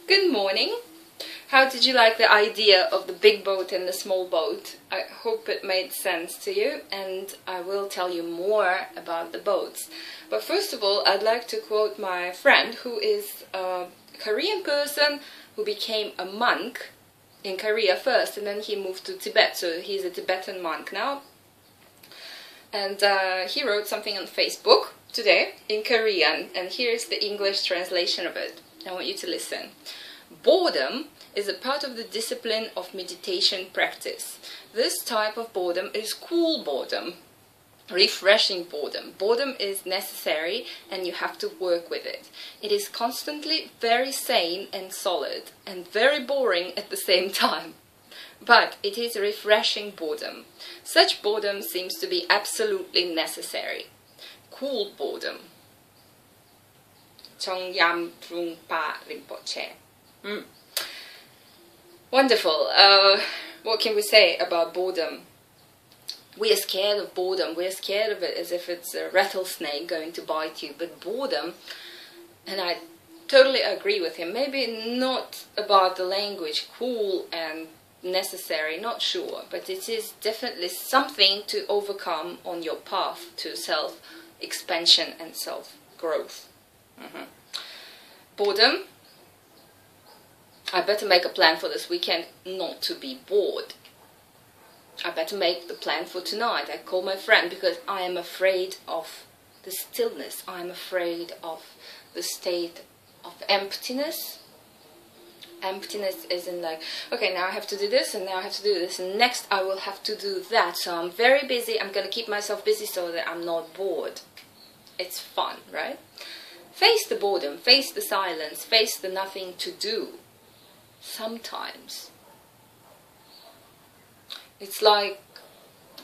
Good morning. How did you like the idea of the big boat and the small boat? I hope it made sense to you, and I will tell you more about the boats. But first of all, I'd like to quote my friend who is a Korean person who became a monk in Korea first, and then he moved to Tibet, so he's a Tibetan monk now. And he wrote something on Facebook today in Korean, and here's the English translation of it. I want you to listen. Boredom is a part of the discipline of meditation practice. This type of boredom is cool boredom, refreshing boredom. Boredom is necessary and you have to work with it. It is constantly very sane and solid and very boring at the same time. But it is refreshing boredom. Such boredom seems to be absolutely necessary. Cool boredom. 정얌둥파 rinpoche. Wonderful. What can we say about boredom? We are scared of boredom. We are scared of it as if it's a rattlesnake going to bite you. But boredom, and I totally agree with him, maybe not about the language, cool and necessary, not sure, but it is definitely something to overcome on your path to self-expansion and self-growth. Boredom. I better make a plan for this weekend not to be bored. I better make the plan for tonight. I call my friend because I am afraid of the stillness. I am afraid of the state of emptiness. Emptiness isn't like, okay, now I have to do this and now I have to do this and next I will have to do that. So I'm very busy. I'm going to keep myself busy so that I'm not bored. It's fun, right? Face the boredom, face the silence, face the nothing to do. Sometimes. It's like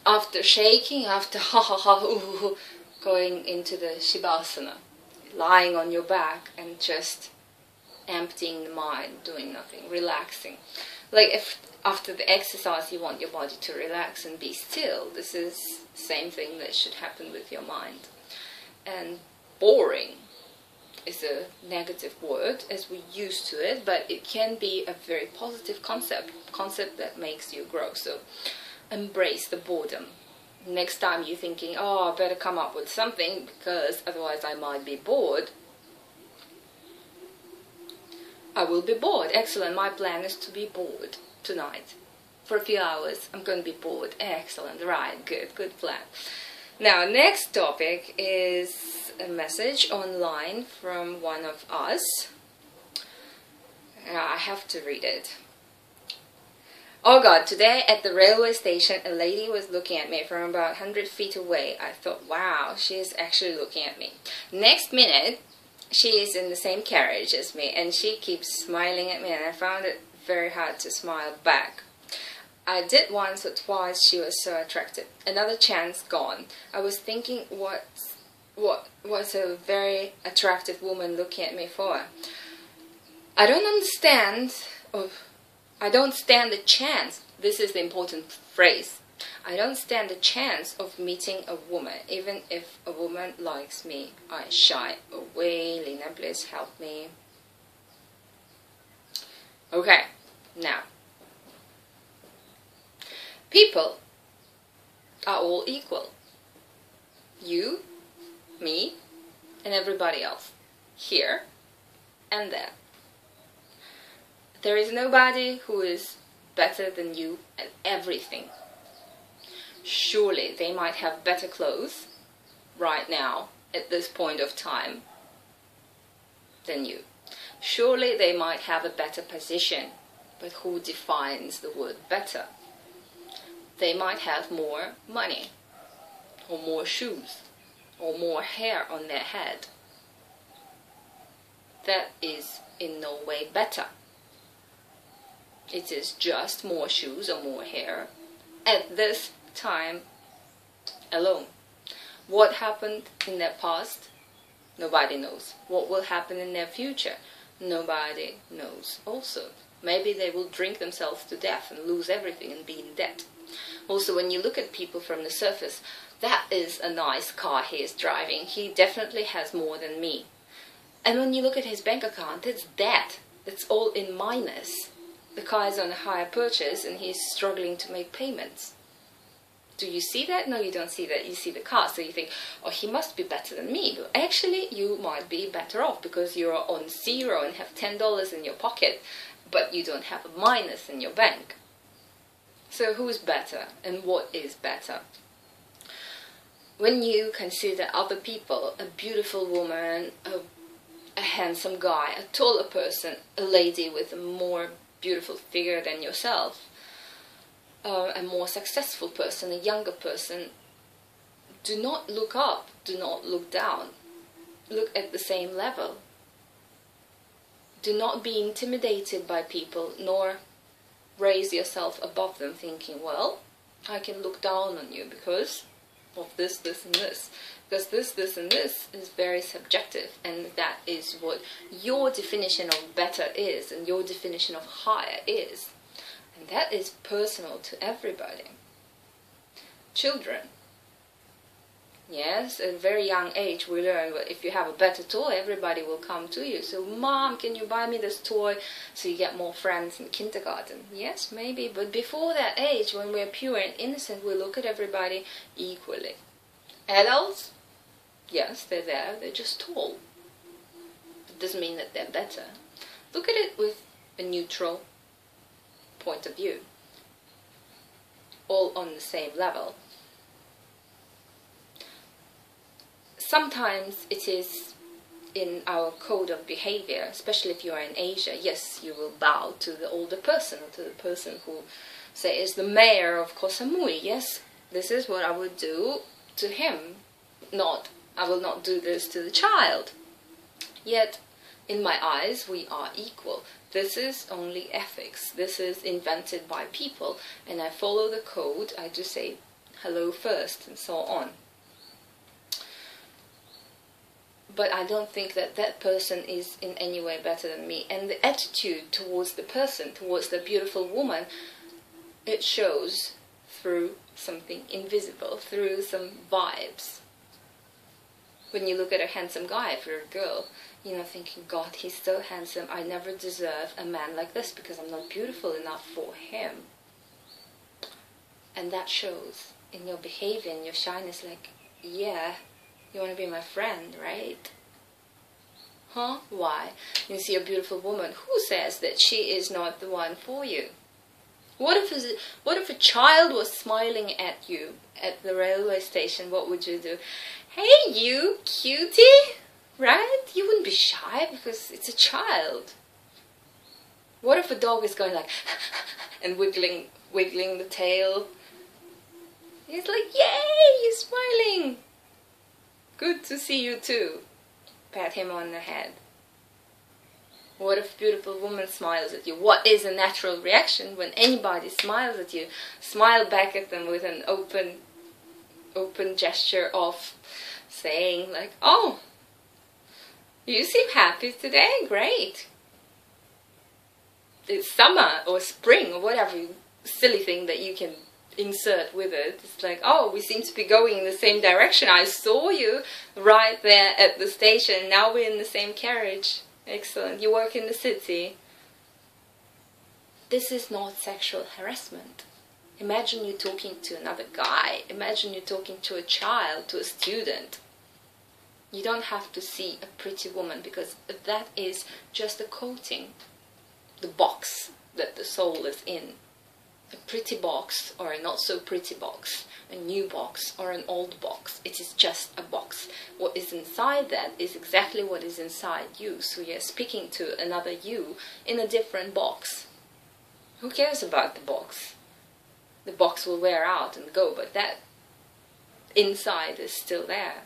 after shaking, after ha ha ha ooh, going into the Shavasana, lying on your back and just emptying the mind, doing nothing, relaxing. Like if after the exercise you want your body to relax and be still, this is the same thing that should happen with your mind. And boring is a negative word as we're used to it, but it can be a very positive concept that makes you grow. So embrace the boredom. Next time you're thinking, oh, I better come up with something because otherwise I might be bored. I will be bored. Excellent. My plan is to be bored tonight. For a few hours, I'm going to be bored. Excellent. Right. Good plan. Now, next topic is a message online from one of us. I have to read it. Oh God, today at the railway station, a lady was looking at me from about 100 feet away. I thought, wow, she is actually looking at me. Next minute, she is in the same carriage as me and she keeps smiling at me, and I found it very hard to smile back. I did once or twice. She was so attractive. Another chance gone. I was thinking, what was a very attractive woman looking at me for? I don't understand. I don't stand a chance. This is the important phrase. I don't stand a chance of meeting a woman, even if a woman likes me. I shy away. Lina, please help me. Okay, now. People are all equal. You, me, and everybody else. Here and there. There is nobody who is better than you at everything. Surely they might have better clothes right now at this point of time than you. Surely they might have a better position, but who defines the word better? They might have more money, or more shoes, or more hair on their head. That is in no way better. It is just more shoes or more hair at this time alone. What happened in their past? Nobody knows. What will happen in their future? Nobody knows also. Maybe they will drink themselves to death and lose everything and be in debt. Also, when you look at people from the surface, that is a nice car he is driving. He definitely has more than me. And when you look at his bank account, it's debt. It's all in minus. The car is on a hire purchase and he's struggling to make payments. Do you see that? No, you don't see that. You see the car, so you think, oh, he must be better than me. But actually, you might be better off because you're on zero and have $10 in your pocket, but you don't have a minus in your bank. So who's better and what is better? When you consider other people, a beautiful woman, a handsome guy, a taller person, a lady with a more beautiful figure than yourself, a more successful person, a younger person, do not look up, do not look down. Look at the same level. Do not be intimidated by people, nor raise yourself above them thinking, well, I can look down on you because of this, this and this. Because this and this is very subjective, and that is what your definition of better is and your definition of higher is. And that is personal to everybody. Children. Yes, at a very young age we learn that if you have a better toy, everybody will come to you. So, Mom, can you buy me this toy so you get more friends in kindergarten? Yes, maybe, but before that age, when we're pure and innocent, we look at everybody equally. Adults, yes, they're there, they're just tall. It doesn't mean that they're better. Look at it with a neutral point of view. All on the same level. Sometimes it is in our code of behavior, especially if you are in Asia, yes, you will bow to the older person, or to the person who, say, is the mayor of Koh Samui. Yes, this is what I would do to him. Not, I will not do this to the child. Yet, in my eyes, we are equal. This is only ethics. This is invented by people, and I follow the code. I just say hello first, and so on. But I don't think that that person is in any way better than me. And the attitude towards the person, towards the beautiful woman, it shows through something invisible, through some vibes. When you look at a handsome guy, if you're a girl, you know, thinking, God, he's so handsome, I never deserve a man like this because I'm not beautiful enough for him. And that shows in your behavior, in your shyness, like, yeah, you want to be my friend, right? Huh? Why? You see a beautiful woman, who says that she is not the one for you? What if a child was smiling at you at the railway station? What would you do? Hey, you cutie! Right? You wouldn't be shy because it's a child. What if a dog is going like and wiggling the tail? He's like, yay, you're smiling. Good to see you too. Pat him on the head. What if a beautiful woman smiles at you? What is a natural reaction when anybody smiles at you? Smile back at them with an open gesture of saying like, oh, you seem happy today, great. It's summer or spring or whatever silly thing that you can insert with it. It's like, oh, we seem to be going in the same direction. I saw you right there at the station. Now we're in the same carriage. Excellent. You work in the city. This is not sexual harassment. Imagine you talking to another guy. Imagine you talking to a child, to a student. You don't have to see a pretty woman because that is just a coating, the box that the soul is in. A pretty box or a not so pretty box, a new box or an old box. It is just a box. What is inside that is exactly what is inside you. So you're speaking to another you in a different box. Who cares about the box? The box will wear out and go, but that inside is still there.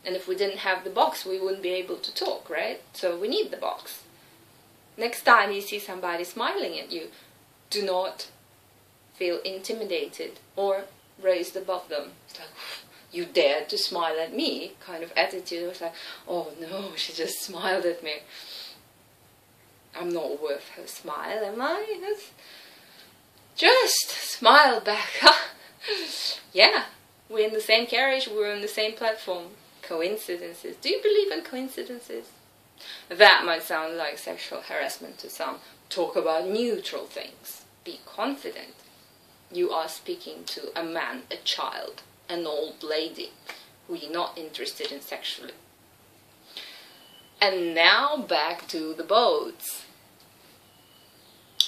And if we didn't have the box, we wouldn't be able to talk, right? So we need the box. Next time you see somebody smiling at you, do not feel intimidated or raised above them. It's like, you dared to smile at me kind of attitude. It was like, oh no, she just smiled at me. I'm not worth her smile, am I? Just smile back. Yeah, we're in the same carriage, we're on the same platform. Coincidences. Do you believe in coincidences? That might sound like sexual harassment to some. Talk about neutral things. Be confident. You are speaking to a man, a child, an old lady who you're not interested in sexually. And now back to the boats.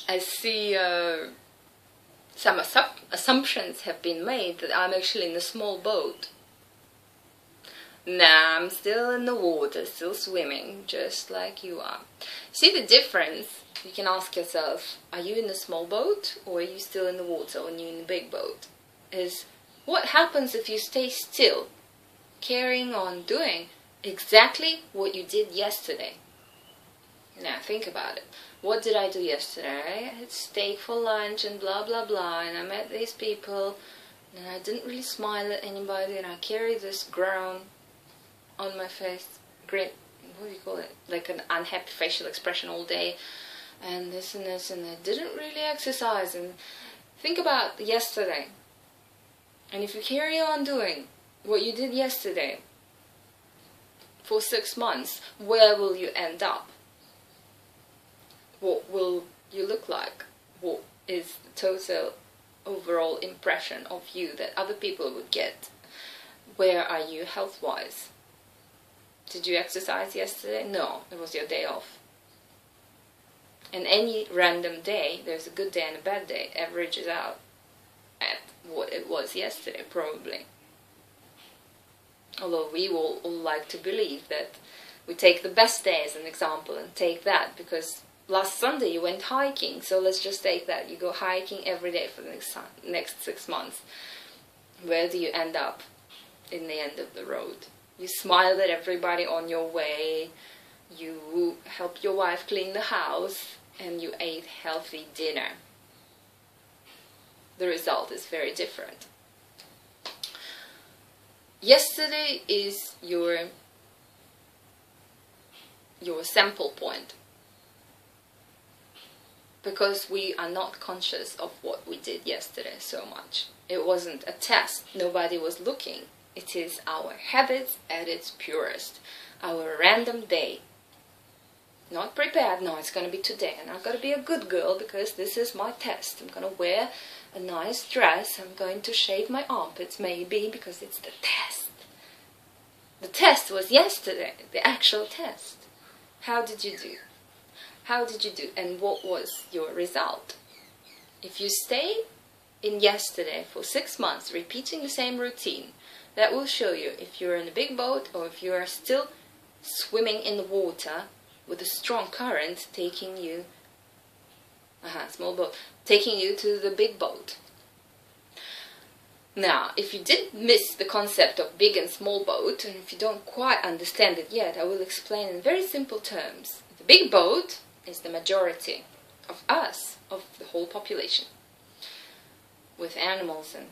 I see some assumptions have been made that I'm actually in a small boat. Nah, I'm still in the water, still swimming, just like you are. See the difference? You can ask yourself, are you in a small boat or are you still in the water when you're in the big boat? Is what happens if you stay still, carrying on doing exactly what you did yesterday? Now think about it. What did I do yesterday? I had steak for lunch and blah blah blah, and I met these people and I didn't really smile at anybody, and I carried this groan on my face, great, what do you call it, like an unhappy facial expression all day, and this, and I didn't really exercise. And think about yesterday, and if you carry on doing what you did yesterday for 6 months, where will you end up? What will you look like? What is the total overall impression of you that other people would get? Where are you health-wise? Did you exercise yesterday? No, it was your day off. And any random day, there's a good day and a bad day, averages out at what it was yesterday, probably. Although we all like to believe that we take the best day as an example and take that, because last Sunday you went hiking, so let's just take that. You go hiking every day for the next 6 months. Where do you end up in the end of the road? You smiled at everybody on your way, you helped your wife clean the house, and you ate healthy dinner. The result is very different. Yesterday is your sample point, because we are not conscious of what we did yesterday so much. It wasn't a test, nobody was looking. It is our habits at its purest, our random day. Not prepared, no, it's going to be today, and I've got to be a good girl because this is my test. I'm going to wear a nice dress, I'm going to shave my armpits maybe because it's the test. The test was yesterday, the actual test. How did you do? How did you do, and what was your result? If you stay in yesterday for 6 months, repeating the same routine, that will show you if you're in a big boat or if you are still swimming in the water with a strong current taking you, small boat, taking you to the big boat. Now, if you did miss the concept of big and small boat, and if you don't quite understand it yet, I will explain in very simple terms. The big boat is the majority of us, of the whole population, with animals and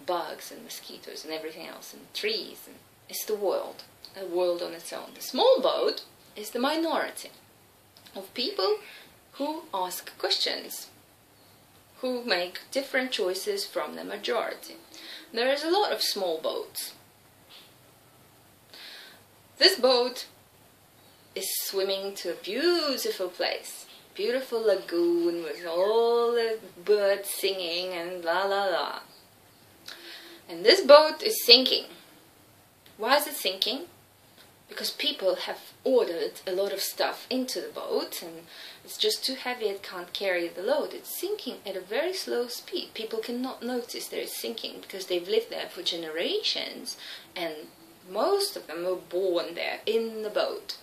bugs and mosquitoes and everything else, and trees, and it's the world, a world on its own. The small boat is the minority of people who ask questions, who make different choices from the majority. There is a lot of small boats. This boat is swimming to a beautiful place, beautiful lagoon with all the birds singing and la la la. And this boat is sinking. Why is it sinking? Because people have ordered a lot of stuff into the boat and it's just too heavy, it can't carry the load. It's sinking at a very slow speed. People cannot notice that it's sinking because they've lived there for generations and most of them were born there in the boat.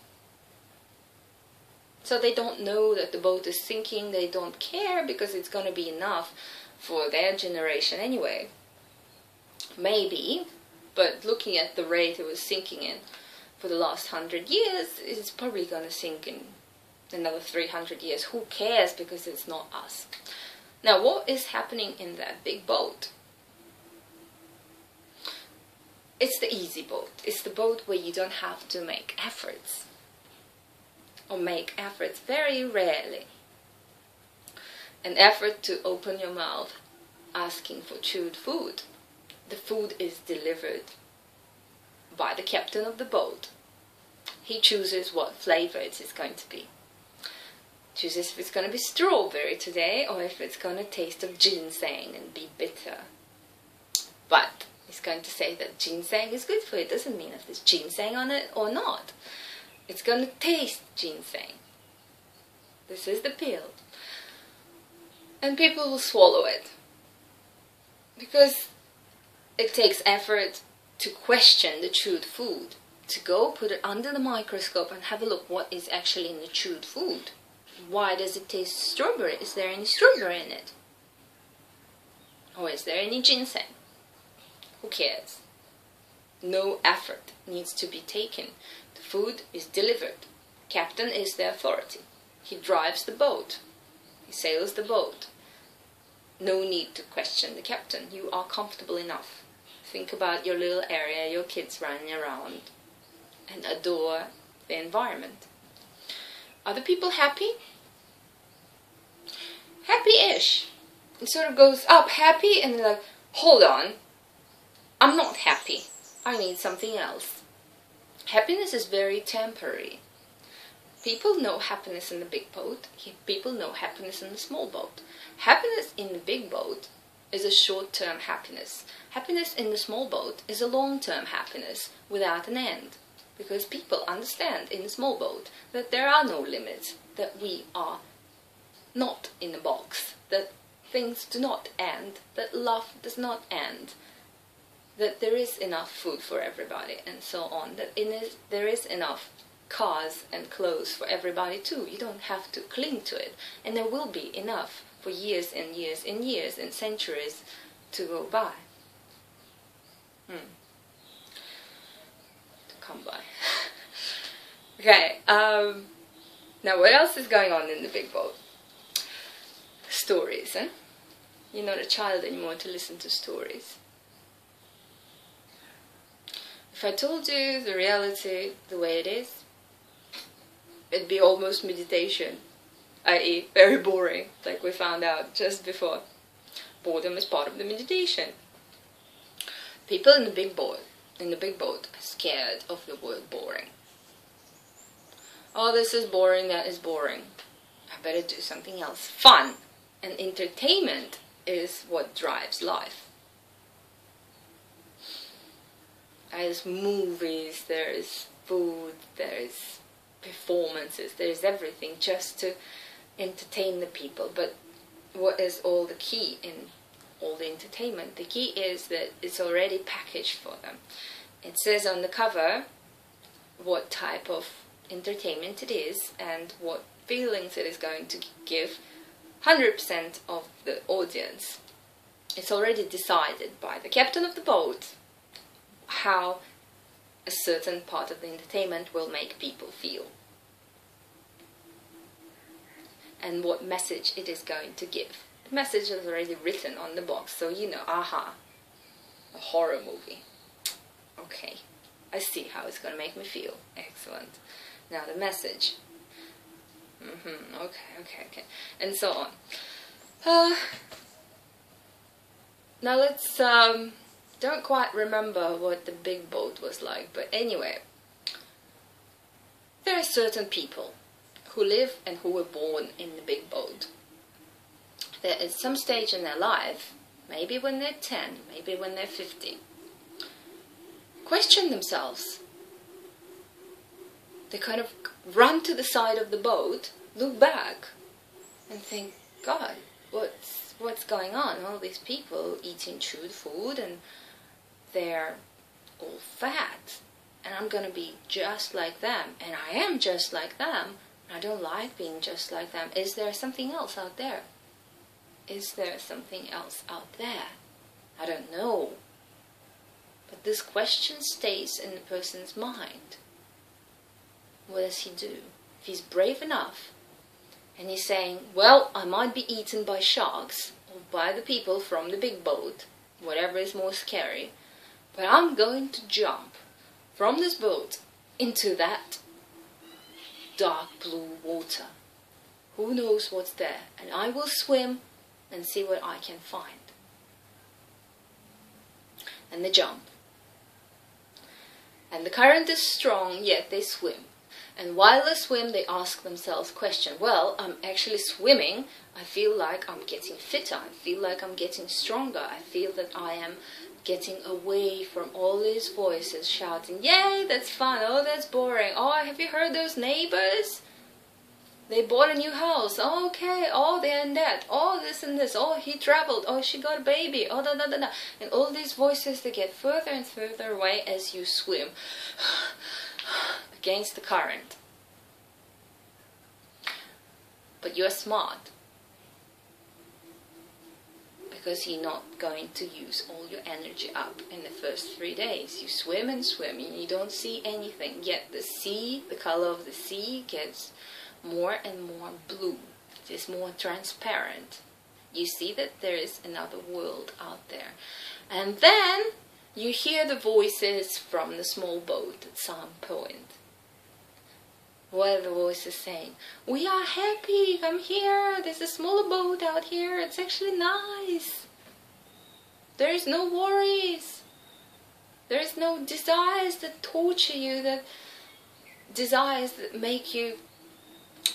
So they don't know that the boat is sinking, they don't care because it's going to be enough for their generation anyway. Maybe, but looking at the rate it was sinking in for the last 100 years, it's probably going to sink in another 300 years. Who cares, because it's not us. Now, what is happening in that big boat? It's the easy boat. It's the boat where you don't have to make efforts. Or make efforts very rarely. An effort to open your mouth asking for chewed food. The food is delivered by the captain of the boat. he chooses what flavor it is going to be. Chooses if it's going to be strawberry today or if it's going to taste of ginseng and be bitter. But he's going to say that ginseng is good for you. It doesn't mean if there's ginseng on it or not. It's going to taste ginseng. This is the pill. And people will swallow it. Because it takes effort to question the chewed food. To go put it under the microscope and have a look what is actually in the chewed food. Why does it taste strawberry? Is there any strawberry in it? Or is there any ginseng? Who cares? No effort needs to be taken. The food is delivered. Captain is the authority. He drives the boat. He sails the boat. No need to question the captain. You are comfortable enough. Think about your little area, your kids running around, and adore the environment. Are the people happy? Happy-ish. It sort of goes up happy and they're like, hold on, I'm not happy. I need something else. Happiness is very temporary. People know happiness in the big boat. People know happiness in the small boat. Happiness in the big boat is a short-term happiness. Happiness in the small boat is a long-term happiness without an end. Because people understand in the small boat that there are no limits, that we are not in a box, that things do not end, that love does not end, that there is enough food for everybody and so on, that there is enough cars and clothes for everybody too. You don't have to cling to it, and there will be enough for years and years and years and centuries to go by. To come by. Okay, now what else is going on in the big boat? Stories, eh? You're not a child anymore to listen to stories. If I told you the reality the way it is, it'd be almost meditation, i.e. very boring, like we found out just before. Boredom is part of the meditation. People in the big boat are scared of the word boring. Oh, this is boring, that is boring. I better do something else. Fun and entertainment is what drives life. There's movies, there's food, there's performances, there's everything just to entertain the people. But what is all the key in all the entertainment? The key is that it's already packaged for them. It says on the cover what type of entertainment it is and what feelings it is going to give 100% of the audience. It's already decided by the captain of the boat how a certain part of the entertainment will make people feel and what message it is going to give. The message is already written on the box, so you know, aha, a horror movie. Okay, I see how it's going to make me feel. Excellent. Now the message. Okay. And so on. Now let's, don't quite remember what the big boat was like, but anyway. There are certain people who live and who were born in the big boat. That at some stage in their life, maybe when they're 10, maybe when they're 50, question themselves. They kind of run to the side of the boat, look back, and think, God, what's going on? All these people eating chewed food, and they're all fat, and I'm going to be just like them, and I am just like them, and I don't like being just like them. Is there something else out there? Is there something else out there? I don't know. But this question stays in the person's mind. What does he do? If he's brave enough, and he's saying, well, I might be eaten by sharks, or by the people from the big boat, whatever is more scary, but I'm going to jump from this boat into that dark blue water. Who knows what's there? And I will swim and see what I can find. And they jump. And the current is strong, yet they swim. And while they swim, they ask themselves question. Well, I'm actually swimming. I feel like I'm getting fitter. I feel like I'm getting stronger. I feel that I am getting away from all these voices shouting, yay, that's fun. Oh, that's boring. Oh, have you heard those neighbors? They bought a new house. Oh, okay. Oh, they're in debt. Oh, this and this. Oh, he traveled. Oh, she got a baby. Oh, da da da da. And all these voices, they get further and further away as you swim against the current. But you're smart, because you're not going to use all your energy up in the first 3 days. You swim and swim and you don't see anything, yet the sea, the color of the sea gets more and more blue. It is more transparent. You see that there is another world out there. And then you hear the voices from the small boat at some point. What are the voices saying? We are happy, come here, there's a smaller boat out here, it's actually nice. There is no worries. There is no desires that torture you, that desires that make you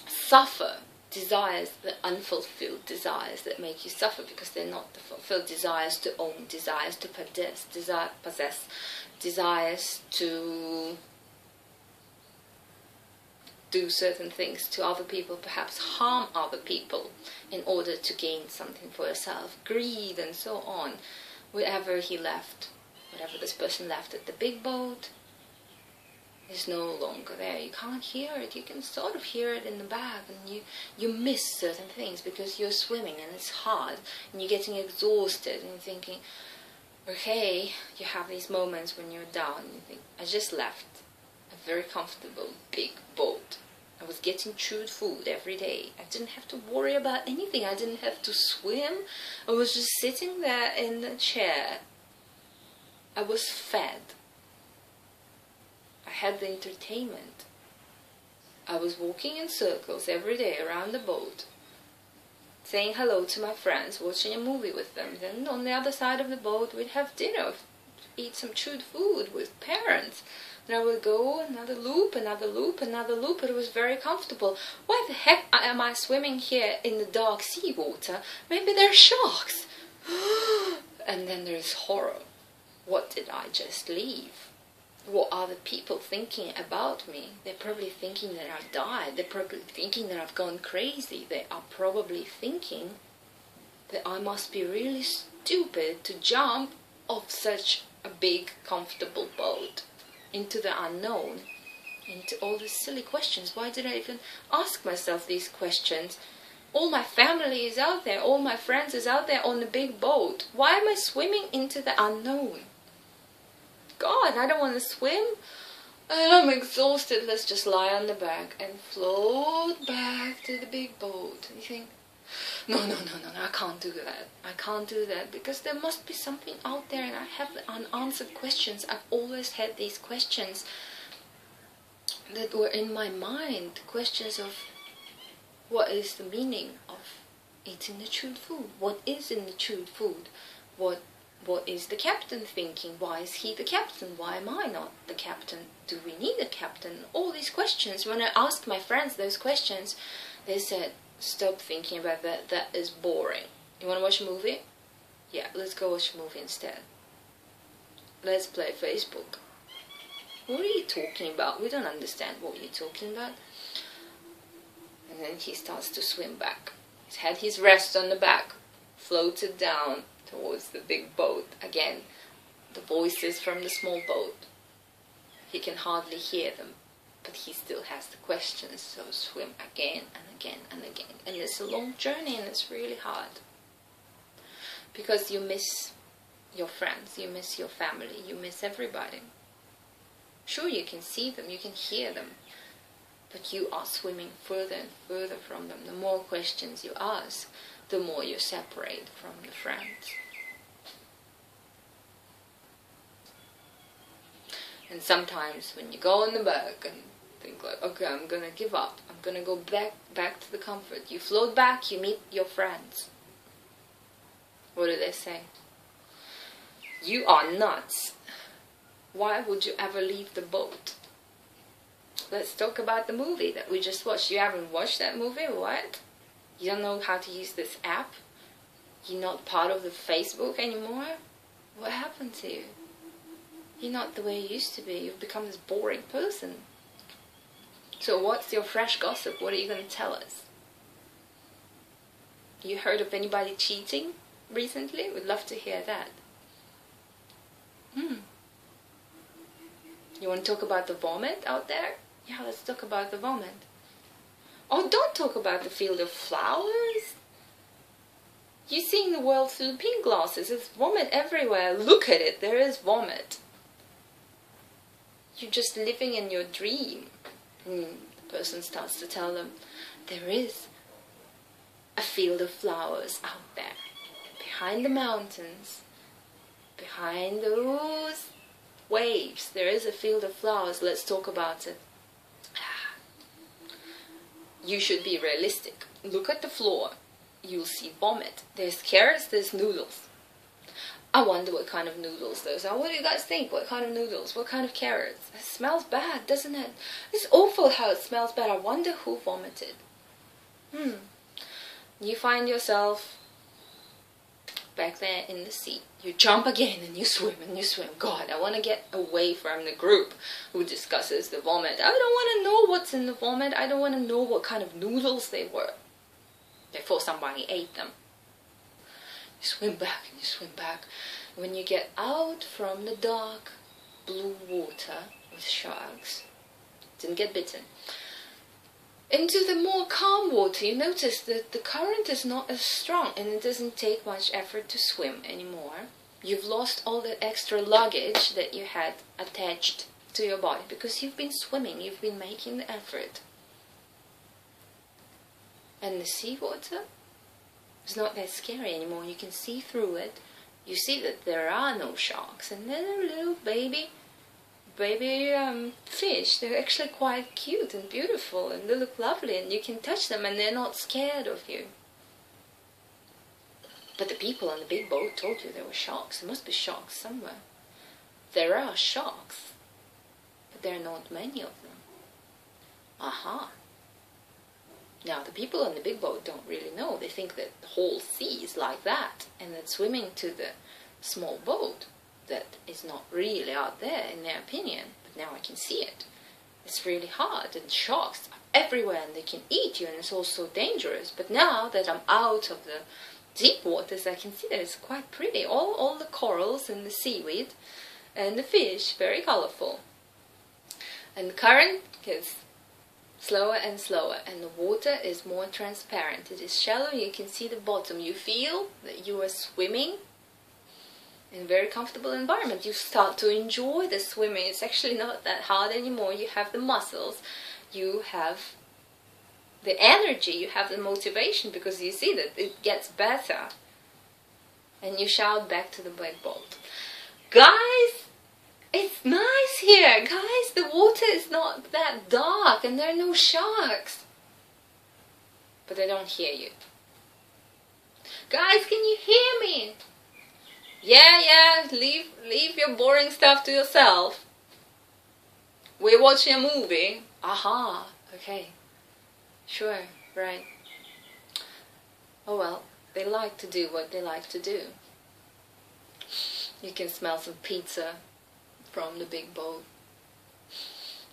suffer. Desires, the unfulfilled desires that make you suffer, because they're not the fulfilled desires to own, desires to possess, desires to do certain things to other people, perhaps harm other people in order to gain something for yourself, greed and so on. Whatever this person left at the big boat is no longer there. You can't hear it. You can sort of hear it in the back, and you miss certain things because you're swimming and it's hard and you're getting exhausted and you're thinking, okay, you have these moments when you're down and you think, I just left a very comfortable big boat. I was getting chewed food every day. I didn't have to worry about anything. I didn't have to swim. I was just sitting there in the chair. I was fed. I had the entertainment. I was walking in circles every day around the boat, saying hello to my friends, watching a movie with them. Then on the other side of the boat we'd have dinner, eat some chewed food with parents. And I would go another loop, another loop, another loop, but it was very comfortable. Why the heck am I swimming here in the dark seawater? Maybe there are sharks. And then there's horror. What did I just leave? What are the people thinking about me? They're probably thinking that I've died. They're probably thinking that I've gone crazy. They are probably thinking that I must be really stupid to jump off such a big, comfortable boat into the unknown, into all these silly questions. Why did I even ask myself these questions? All my family is out there, all my friends is out there on the big boat. Why am I swimming into the unknown? God, I don't want to swim. I'm exhausted. Let's just lie on the back and float back to the big boat. And you think, no, I can't do that. I can't do that, because there must be something out there, and I have unanswered questions. I've always had these questions that were in my mind. Questions of what is the meaning of eating the chewed food? What is in the chewed food? What is the captain thinking? Why is he the captain? Why am I not the captain? Do we need a captain? All these questions. When I asked my friends those questions, they said, stop thinking about that. That is boring. You want to watch a movie? Yeah, let's go watch a movie instead. Let's play Facebook. What are you talking about? We don't understand what you're talking about. And then he starts to swim back. He's had his rest on the back, floated down towards the big boat. Again, the voices from the small boat. He can hardly hear them, but he still has the questions, so swim again and again and again. And it's a long journey, and it's really hard. Because you miss your friends, you miss your family, you miss everybody. Sure, you can see them, you can hear them, but you are swimming further and further from them. The more questions you ask, the more you separate from the friends. And sometimes when you go in the back and think like, okay, I'm gonna give up, I'm gonna go back to the comfort. You float back, you meet your friends. What do they say? You are nuts. Why would you ever leave the boat? let's talk about the movie that we just watched. You haven't watched that movie? What? You don't know how to use this app? You're not part of the Facebook anymore? What happened to you? You're not the way you used to be. You've become this boring person. So what's your fresh gossip? What are you going to tell us? You heard of anybody cheating recently? We'd love to hear that. You want to talk about the vomit out there? Yeah, let's talk about the vomit. Oh, don't talk about the field of flowers. You're seeing the world through pink glasses. There's vomit everywhere. Look at it. There is vomit. You're just living in your dream. The person starts to tell them, there is a field of flowers out there. Behind the mountains. Behind those waves. There is a field of flowers. Let's talk about it. You should be realistic. Look at the floor. You'll see vomit. There's carrots, there's noodles. I wonder what kind of noodles those are. What do you guys think? What kind of noodles? What kind of carrots? It smells bad, doesn't it? It's awful how it smells bad. I wonder who vomited. You find yourself back there in the sea. You jump again and you swim and you swim. God, I want to get away from the group who discusses the vomit. I don't want to know what's in the vomit. I don't want to know what kind of noodles they were before somebody ate them. You swim back and you swim back. When you get out from the dark blue water with sharks, didn't get bitten, into the more calm water, you notice that the current is not as strong and it doesn't take much effort to swim anymore. You've lost all that extra luggage that you had attached to your body because you've been swimming, you've been making the effort. And the seawater is not that scary anymore. You can see through it. You see that there are no sharks, and then a little baby fish. They're actually quite cute and beautiful, and they look lovely, and you can touch them and they're not scared of you. But the people on the big boat told you there were sharks. There must be sharks somewhere. There are sharks, but there are not many of them. Aha. Now the people on the big boat don't really know. They think that the whole sea is like that, and that swimming to the small boat that is not really out there in their opinion, but now I can see it. It's really hard, and sharks are everywhere and they can eat you, and it's also dangerous. But now that I'm out of the deep waters, I can see that it's quite pretty. All the corals and the seaweed and the fish, very colorful. And the current gets slower and slower, and the water is more transparent. It is shallow, you can see the bottom. You feel that you are swimming in a very comfortable environment. You start to enjoy the swimming. It's actually not that hard anymore. You have the muscles, you have the energy, you have the motivation, because you see that it gets better. And you shout back to the big boat, guys, it's nice here. Guys, the water is not that dark and there are no sharks. But they don't hear you. Guys, can you hear me? Yeah, leave your boring stuff to yourself. We're watching a movie. Aha, okay. Sure, right. Oh well, they like to do what they like to do. You can smell some pizza from the big boat.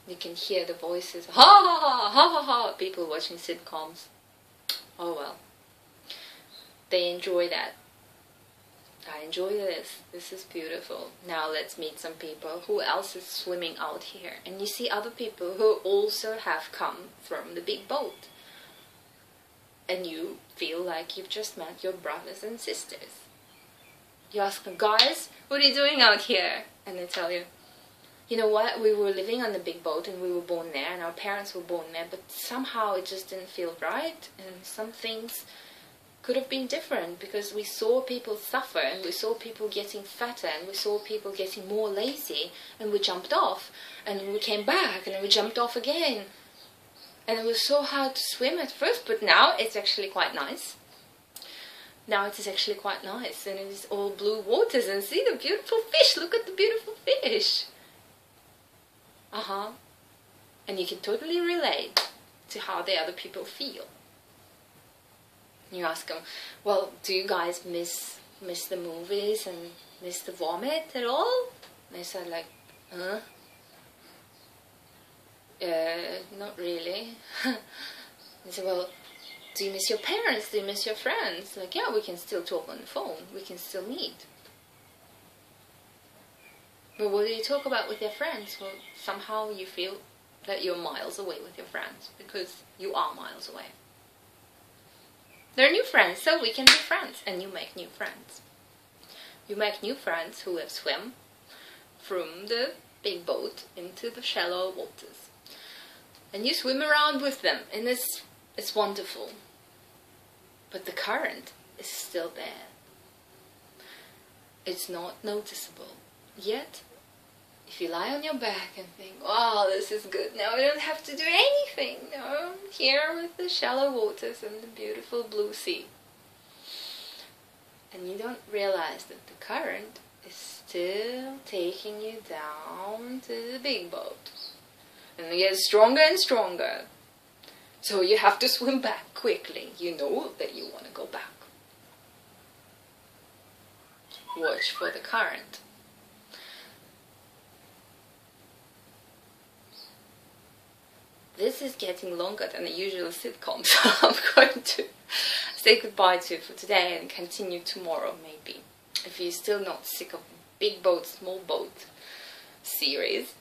You can hear the voices, ha ha ha, ha ha ha, people watching sitcoms. Oh well. They enjoy that. I enjoy this. This is beautiful. Now let's meet some people. Who else is swimming out here? And you see other people who also have come from the big boat. And you feel like you've just met your brothers and sisters. You ask them, guys, what are you doing out here? And they tell you, you know what, we were living on the big boat and we were born there and our parents were born there, but somehow it just didn't feel right, and some things could have been different because we saw people suffer and we saw people getting fatter and we saw people getting more lazy, and we jumped off and we came back and we jumped off again. And it was so hard to swim at first, but now it's actually quite nice. Now it is actually quite nice, and it is all blue waters, and see the beautiful fish. Look at the beautiful fish. and you can totally relate to how the other people feel. You ask them, well, do you guys miss the movies and miss the vomit at all? And they said like, huh? Not really. They said, well, do you miss your parents? Do you miss your friends? Like, yeah, we can still talk on the phone. We can still meet. But what do you talk about with your friends? Well, somehow you feel that you're miles away with your friends, because you are miles away. They're new friends, so we can be friends, and you make new friends. You make new friends who have swum from the big boat into the shallow waters. And you swim around with them, and it's wonderful. But the current is still there. It's not noticeable. Yet, if you lie on your back and think, wow, this is good, now I don't have to do anything. No, I'm here with the shallow waters and the beautiful blue sea. And you don't realize that the current is still taking you down to the big boat. And it gets stronger and stronger. So you have to swim back quickly. You know that you want to go back. Watch for the current. This is getting longer than the usual sitcom, so I'm going to say goodbye to you for today and continue tomorrow maybe. If you're still not sick of big boat, small boat series.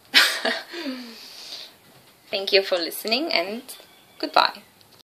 Thank you for listening and goodbye.